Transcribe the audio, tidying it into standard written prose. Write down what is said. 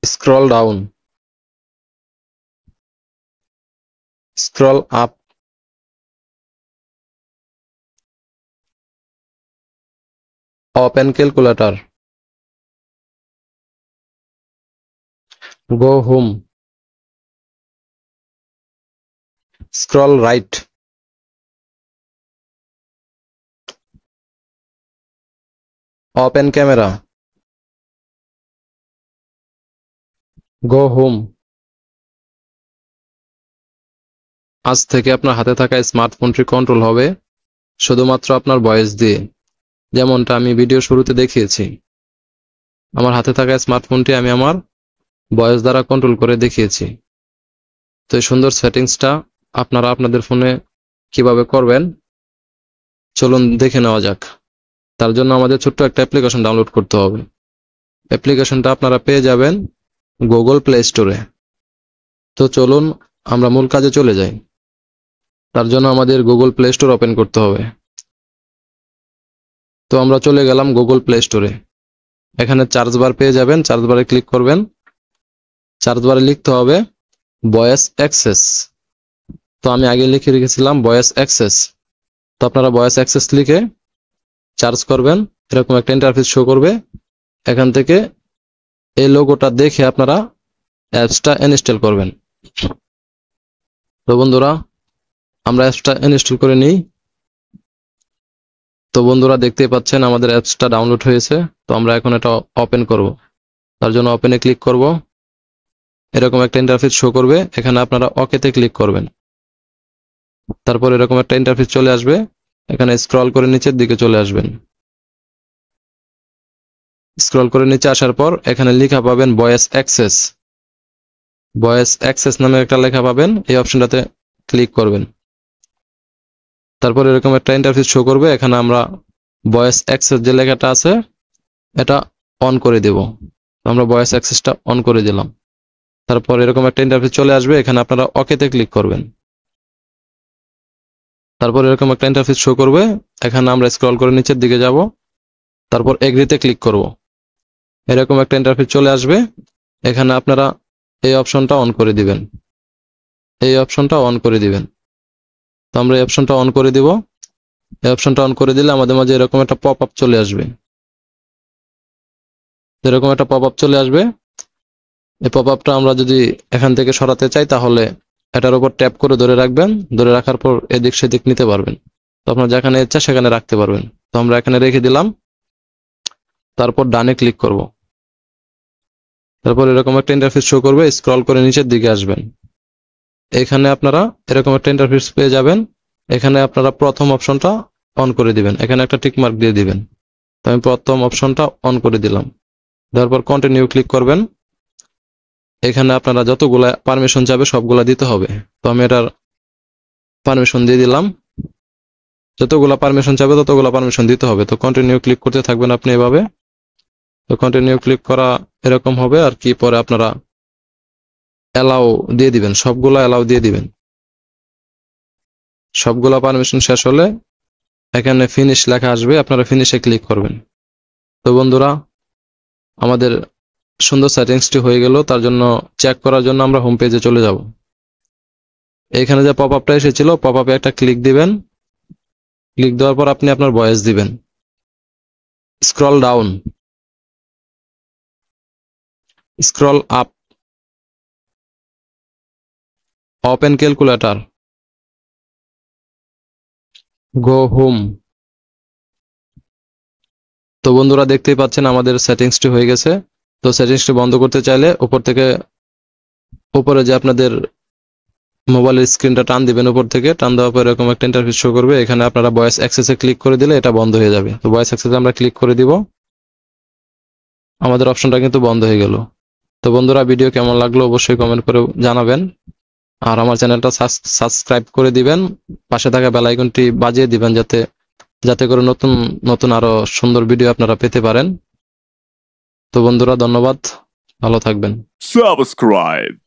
Scroll down. Scroll up. Open calculator. Go home. Scroll right. Open camera. Go home. আজ থেকে আপনার হাতে থাকা স্মার্টফোনটি কন্ট্রোল হবে শুধুমাত্র আপনার ভয়েস দিয়ে, যেমনটা আমি ভিডিও শুরুতে দেখিয়েছি। আমার হাতে থাকা স্মার্টফোনটি আমি আমার ভয়েস দ্বারা কন্ট্রোল করে দেখিয়েছি। তো এই সুন্দর সেটিংসটা আপনারা আপনাদের ফোনে কিভাবে করবেন চলুন দেখে নেওয়া যাক। তার জন্য আমাদের ছোট্ট একটা অ্যাপ্লিকেশন ডাউনলোড করতে হবে। অ্যাপ্লিকেশনটা আপনারা পেয়ে যাবেন গুগল প্লে স্টোরে। তো চলুন আমরা মূল কাজে চলে যাই। তার জন্য আমাদের গুগল প্লে স্টোর ওপেন করতে হবে। তো আমরা চলে গেলাম গুগল প্লে স্টোরে। এখানে সার্চ বার পেয়ে যাবেন, সার্চ বারে ক্লিক করবেন। সার্চ বারে লিখতে হবে ভয়েস অ্যাক্সেস। তো আমি আগে লিখে রেখেছিলাম ভয়েস অ্যাক্সেস। তো আপনারা ভয়েস অ্যাক্সেস লিখে সার্চ করবেন, এরকম একটা ইন্টারফেস শো করবে। এখান থেকে এই লোগোটা দেখে আপনারা অ্যাপসটা ইনস্টল করবেন। তো বন্ধুরা আমরা অ্যাপসটা ইনস্টল করে নিই। তো বন্ধুরা দেখতেই পাচ্ছেন আমাদের অ্যাপসটা ডাউনলোড হয়েছে। তো আমরা এখন এটা ওপেন করব। তার জন্য ওপেনে ক্লিক করব। এরকম একটা ইন্টারফেস শো করবে, এখানে আপনারা ওকেতে ক্লিক করবেন। তারপর এরকম একটা ইন্টারফেস চলে আসবে, এখানে স্ক্রল করে নিচের দিকে চলে আসবেন। স্ক্রল করে নিচে আসার পর এখানে লেখা পাবেন ভয়েস অ্যাক্সেস। ভয়েস অ্যাক্সেস নামে একটা লেখা পাবেন, এই অপশনটাতে ক্লিক করবেন। তারপর এরকম একটা ইন্টারফেস শো করবে, এখানে আমরা ভয়েস অ্যাক্সেস যে লেখাটা আছে এটা অন করে দেব। আমরা ভয়েস অ্যাক্সেসটা অন করে দিলাম। তারপর এরকম একটা ইন্টারফেস চলে আসবে, এখানে আপনারা ওকেতে ক্লিক করবেন। তারপর এরকম একটা ইন্টারফেস শো করবে, এখানে আমরা স্ক্রল করে নিচের দিকে যাব। তারপর এগ্রিতে ক্লিক করব। এরকম একটা ইন্টারফেস চলে আসবে, এখানে আপনারা এই অপশনটা অন করে দিবেন। এই অপশনটা অন করে দিবেন। তো আমরা এই অপশনটা অন করে দিব। এই অপশনটা অন করে দিলে আমাদের মাঝে এরকম একটা পপ আপ চলে আসবে। এরকম একটা পপ আপ চলে আসবে। এই পপ আপটা আমরা যদি এখান থেকে সরাতে চাই তাহলে এটার উপর ট্যাপ করে ধরে রাখবেন। ধরে রাখার পর এদিক সেদিক নিতে পারবেন। তো আপনার যেখানে ইচ্ছা সেখানে রাখতে পারবেন। তো আমরা এখানে রেখে দিলাম। তারপর ডানে ক্লিক করব। তারপর এরকম একটা ইন্টারফেস শো করবে, স্ক্রল করে নিচের দিকে আসবেন। এখানে আপনারা এরকম একটা ইন্টারফেস পেয়ে যাবেন। এখানে আপনারা প্রথম অপশনটা অন করে দিবেন, এখানে একটা টিক মার্ক দিয়ে দিবেন। তো আমি প্রথম অপশনটা অন করে দিলাম। তারপর কন্টিনিউ ক্লিক করবেন। এখানে আপনারা যতগুলা পারমিশন চাবে সবগুলা দিতে হবে। তো আমি এটার পারমিশন দিয়ে দিলাম। যতগুলা পারমিশন চাবে ততগুলা পারমিশন দিতে হবে। তো কন্টিনিউ ক্লিক করতে থাকবেন আপনি এভাবে। তো কন্টিনিউ ক্লিক করা এরকম হবে আর কি। পরে আপনারা অ্যালাউ দিয়ে দিবেন, সবগুলা অ্যালাউ দিয়ে দিবেন। সবগুলা পারমিশন শেষ হলে এখানে ফিনিশ লেখা আসবে, আপনারা ফিনিশে ক্লিক করবেন। তো বন্ধুরা আমাদের সুন্দর সেটিংসটি হয়ে গেল। তার জন্য চেক করার জন্য আমরা হোম পেজে চলে যাব। এখানে যে পপ আপটা এসেছিল, পপ আপে একটা ক্লিক দিবেন। ক্লিক দেওয়ার পর আপনি আপনার ভয়েস দিবেন। Scroll down, scroll up, open calculator, go home. তো বন্ধুরা দেখতেই পাচ্ছেন আমাদের সেটিংসটি হয়ে গেছে। তো সেটিংসটি বন্ধ করতে চাইলে উপর থেকে উপরে যে আপনাদের মোবাইলের স্ক্রিনটা টান দিবেন, উপর থেকে টান দেওয়ার পর এরকম একটা ইন্টারফেস শো করবে। এখানে আপনারা ভয়েস অ্যাক্সেসে ক্লিক করে দিলে এটা বন্ধ হয়ে যাবে। তো ভয়েস অ্যাক্সেসে আমরা ক্লিক করে দিব, আমাদের অপশনটা কিন্তু বন্ধ হয়ে গেল। তো বন্ধুরা ভিডিও কেমন লাগলো অবশ্যই কমেন্ট করে জানাবেন। আর আমার চ্যানেলটা সাবস্ক্রাইব করে দিবেন, পাশে থাকা বেল আইকনটি বাজিয়ে দিবেন যাতে করে নতুন নতুন আরো সুন্দর ভিডিও আপনারা পেতে পারেন। তো বন্ধুরা ধন্যবাদ, ভালো থাকবেন। Subscribe.